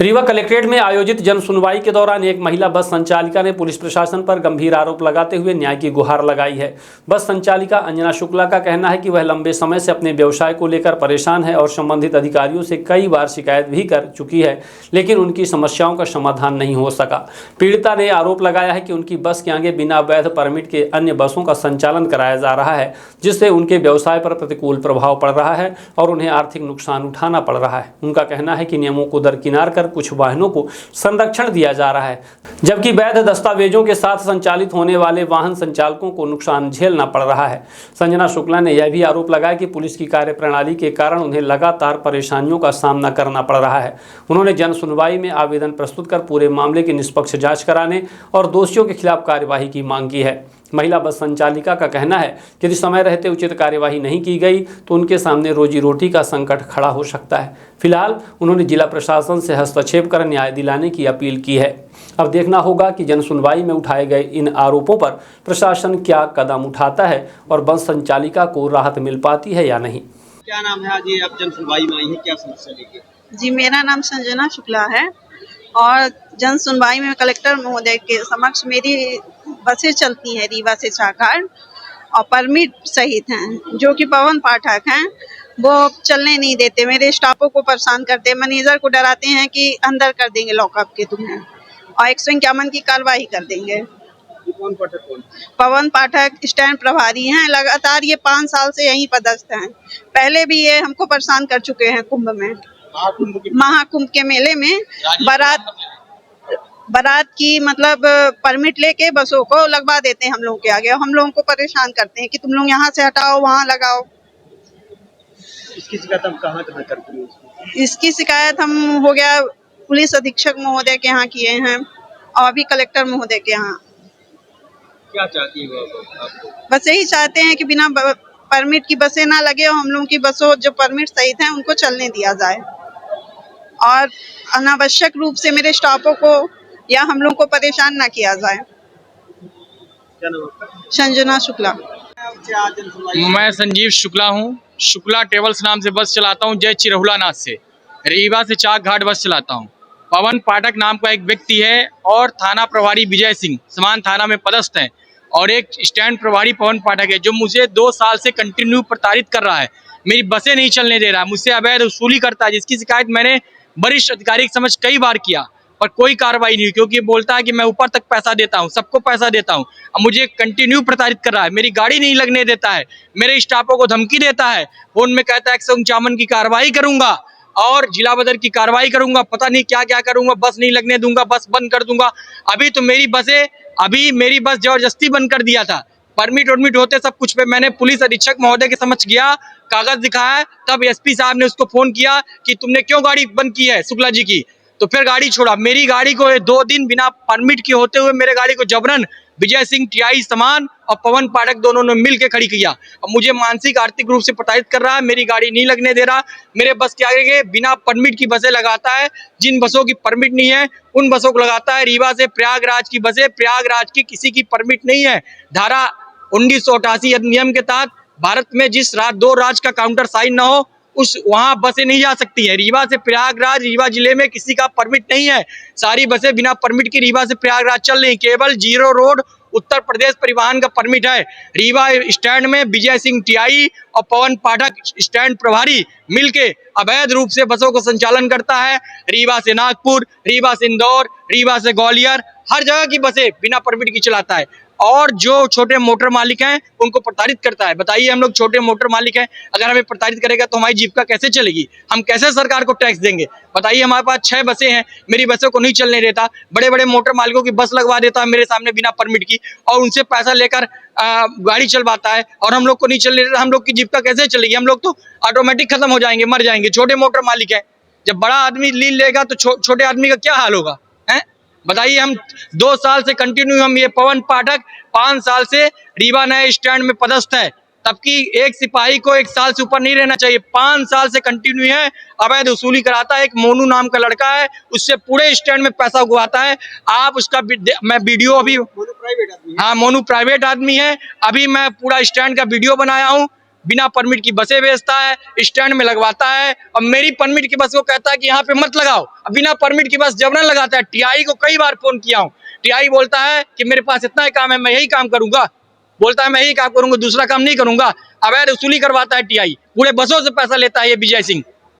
Rewa collectorate में आयोजित जन सुनवाई के दौरान एक महिला बस संचालिका ने पुलिस प्रशासन पर गंभीर आरोप लगाते हुए न्याय की गुहार लगाई है। बस संचालिका अंजना शुक्ला का कहना है कि वह लंबे समय से अपने व्यवसाय को लेकर परेशान है और संबंधित अधिकारियों से कई बार शिकायत भी कर चुकी है, लेकिन उनकी समस्याओं का समाधान नहीं हो सका। पीड़िता ने आरोप लगाया है कि उनकी बस के आगे बिना वैध परमिट के अन्य बसों का संचालन कराया जा रहा है, जिससे उनके व्यवसाय पर प्रतिकूल प्रभाव पड़ रहा है और उन्हें आर्थिक नुकसान उठाना पड़ रहा है। उनका कहना है कि नियमों को दरकिनार कर कुछ वाहनों को संरक्षण दिया जा रहा है, जबकि वैध दस्तावेजों के साथ संचालित होने वाले वाहन संचालकों को नुकसान झेलना पड़ रहा है। संजना शुक्ला ने यह भी आरोप लगाया कि पुलिस की कार्यप्रणाली के कारण उन्हें लगातार परेशानियों का सामना करना पड़ रहा है। उन्होंने जन सुनवाई में आवेदन प्रस्तुत कर पूरे मामले की निष्पक्ष जांच कराने और दोषियों के खिलाफ कार्यवाही की मांग की है। महिला बस संचालिका का कहना है कि यदि समय रहते उचित कार्यवाही नहीं की गई तो उनके सामने रोजी रोटी का संकट खड़ा हो सकता है। फिलहाल उन्होंने जिला प्रशासन से हस्तक्षेप कर न्याय दिलाने की अपील की है। अब देखना होगा कि जन सुनवाई में उठाए गए इन आरोपों पर प्रशासन क्या कदम उठाता है और बस संचालिका को राहत मिल पाती है या नहीं। क्या नाम है? आज ये आप जन सुनवाई में आई है, क्या समस्या लेके? जी, मेरा नाम संजना शुक्ला है और जन सुनवाई में कलेक्टर महोदय के समक्ष मेरी बसें चलती हैं रीवा से चाघाट और परमिट सहित हैं, जो कि पवन पाठक हैं, वो चलने नहीं देते। मेरे स्टाफों को परेशान करते हैं, मैनेजर को डराते हैं कि अंदर कर देंगे लॉकअप के तुम्हें और 151 की कार्रवाई कर देंगे। कौन पाठक? कौन? पवन पाठक स्टैंड प्रभारी हैं, लगातार ये 5 साल से यहीं पदस्थ हैं। पहले भी ये हमको परेशान कर चुके हैं कुंभ में, महाकुंभ के मेले में बारात की मतलब परमिट लेके बसों को लगवा देते हैं हम लोगों के आगे और हम लोगों को परेशान करते हैं कि तुम लोग यहाँ से हटाओ, वहाँ लगाओ। इसकी शिकायत हम कहाँ करते हैं? इसकी शिकायत हम हो गया पुलिस अधीक्षक महोदय के यहाँ किए हैं और अभी कलेक्टर महोदय के यहाँ। क्या चाहती है वो? बस यही चाहते हैं कि बिना परमिट की बसें ना लगे और हम लोगों की बसों जो परमिट सहित हैं उनको चलने दिया जाए और अनावश्यक रूप से मेरे स्टाफों को या हम लोग को परेशान ना किया जाए। क्या नाम आपका? संजना शुक्ला। मैं संजीव शुक्ला हूँ। शुक्ला ट्रेवल्स नाम से बस चलाता हूँ। जय चिरहुला नाथ से रीवा से चाक घाट बस चलाता हूँ। पवन पाठक नाम का एक व्यक्ति है और थाना प्रभारी विजय सिंह समान थाना में पदस्थ हैं और एक स्टैंड प्रभारी पवन पाठक है, जो मुझे 2 साल से कंटिन्यू प्रताड़ित कर रहा है। मेरी बसें नहीं चलने दे रहा है, मुझसे अवैध वसूली करता है, जिसकी शिकायत मैंने वरिष्ठ अधिकारी के समझ कई बार किया पर कोई कार्रवाई नहीं हुई, क्योंकि बोलता है कि मैं ऊपर तक पैसा देता हूं, सबको पैसा देता हूं। अब मुझे कंटिन्यू प्रताड़ित कर रहा है, मेरी गाड़ी नहीं लगने देता है, मेरे स्टाफों को धमकी देता है, फोन में कहता है 151 की कार्रवाई करूंगा और जिला बदर की कार्रवाई करूंगा, पता नहीं क्या क्या करूंगा, बस नहीं लगने दूंगा, बस बंद कर दूंगा। अभी मेरी बस जबरदस्ती बंद कर दिया था। परमिट वर्मिट होते सब कुछ पे मैंने पुलिस अधीक्षक महोदय के समक्ष गया, कागज दिखाया, तब एसपी साहब ने उसको फोन किया कि तुमने क्यों गाड़ी बंद की है शुक्ला जी की, तो फिर गाड़ी छोड़ा। मेरी गाड़ी को 2 दिन बिना परमिट के होते हुए मेरे गाड़ी को जबरन विजय सिंह टीआई समान और पवन पाठक दोनों ने मिल के खड़ी किया। अब मुझे मानसिक आर्थिक रूप से प्रताड़ित कर रहा है, मेरी गाड़ी नहीं लगने दे रहा। मेरे बस के आगे बिना परमिट की बसें लगाता है, जिन बसों की परमिट नहीं है उन बसों को लगाता है। रीवा से प्रयागराज की बसें, प्रयागराज की किसी की परमिट नहीं है। धारा 1988 अधिनियम के तहत भारत में जिस 2 राज्य का काउंटर साइन न हो वहां बसें नहीं जा सकती है। रीवा से प्रयागराज, रीवा जिले में किसी का परमिट नहीं है, सारी बसें बिना परमिट की रीवा से प्रयागराज चल रही। केवल 0 रोड उत्तर प्रदेश परिवहन का परमिट है। रीवा स्टैंड में विजय सिंह टीआई और पवन पाठक स्टैंड प्रभारी मिलके अवैध रूप से बसों को संचालन करता है। रीवा से नागपुर, रीवा से इंदौर, रीवा से ग्वालियर, हर जगह की बसें बिना परमिट की चलाता है और जो छोटे मोटर मालिक हैं उनको प्रताड़ित करता है। बताइए, हम लोग छोटे मोटर मालिक हैं, अगर हमें प्रताड़ित करेगा तो हमारी जीविका कैसे चलेगी? हम कैसे सरकार को टैक्स देंगे? बताइए, हमारे पास 6 बसें हैं, मेरी बसों को नहीं चलने देता, बड़े बड़े मोटर मालिकों की बस लगवा देता है मेरे सामने बिना परमिट की और उनसे पैसा लेकर गाड़ी चलवाता है और हम लोग को नहीं चलने देता। हम लोग की जीविका कैसे चलेगी? हम लोग तो ऑटोमेटिक खत्म हो जाएंगे, मर जाएंगे। छोटे मोटर मालिक है, जब बड़ा आदमी लीन लेगा तो छोटे आदमी का क्या हाल होगा? बताइए, हम 2 साल से कंटिन्यू हम ये पवन पाठक 5 साल से रीवा नए स्टैंड में पदस्थ है, तबकि एक सिपाही को 1 साल से ऊपर नहीं रहना चाहिए। 5 साल से कंटिन्यू है, अवैध वसूली कराता है। एक मोनू नाम का लड़का है, उससे पूरे स्टैंड में पैसा उगवाता है। आप उसका मैं वीडियो अभी, हाँ मोनू प्राइवेट आदमी है, अभी मैं पूरा स्टैंड का वीडियो बनाया हूँ, बिना परमिट की बसें भेजता है, स्टैंड में लगवाता है और मेरी परमिट की बस को कहता है कि यहाँ पे मत लगाओ। अब बिना परमिट की बस जबरन लगाता है। टीआई को कई बार फोन किया हूँ, टीआई बोलता है कि मेरे पास इतना ही काम है, मैं यही काम करूंगा, बोलता है मैं यही काम करूंगा, दूसरा काम नहीं करूंगा। अवैध वसूली करवाता है टीआई, पूरे बसों से पैसा लेता है ये विजय सिंह।